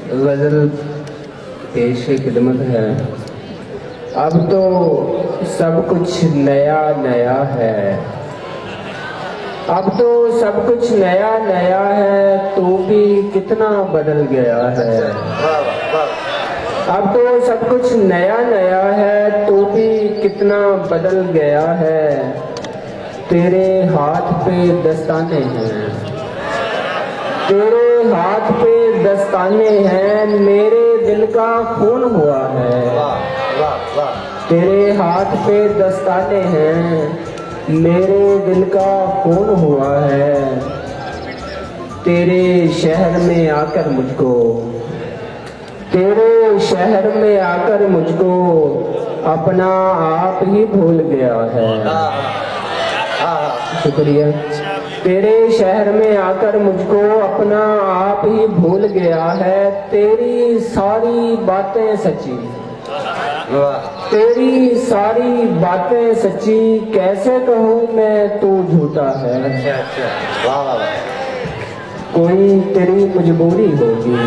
गजल पेश खिदमत है। अब तो सब कुछ नया नया है, अब तो सब कुछ नया नया है, तो भी कितना बदल गया है। अब तो सब कुछ नया नया है, तो भी कितना बदल गया है। तेरे हाथ पे दस्ताने हैं, तेरे हाथ पे दस्ताने हैं, मेरे दिल का खून हुआ है। तेरे हाथ पे दस्ताने हैं, मेरे दिल का खून हुआ है। तेरे शहर में आकर मुझको, तेरे शहर में आकर मुझको अपना आप ही भूल गया है। शुक्रिया। तेरे शहर में आकर मुझको अपना आप ही भूल गया है। तेरी सारी बातें सच्ची, तेरी सारी बातें सच्ची, कैसे कहूँ मैं तू झूठा है। कोई तेरी मजबूरी होगी,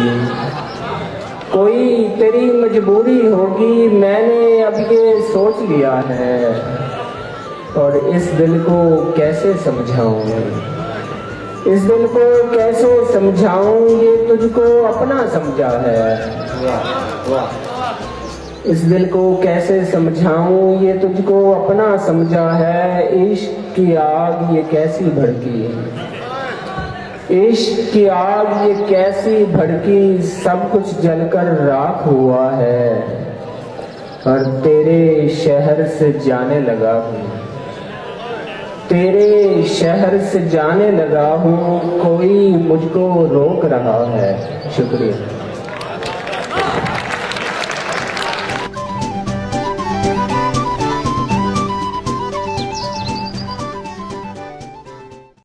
कोई तेरी मजबूरी होगी, मैंने अब ये सोच लिया है। और इस दिल को कैसे समझाऊं, इस दिल को कैसे समझाऊं, ये तुझको अपना समझा है। इस दिल को कैसे समझाऊं, ये तुझको अपना समझा है। इश्क की आग ये कैसी भड़की, इश्क की आग ये कैसी भड़की, सब कुछ जलकर राख हुआ है। और तेरे शहर से जाने लगा हूँ, तेरे शहर से जाने लगा हूँ, कोई मुझको रोक रहा है। शुक्रिया।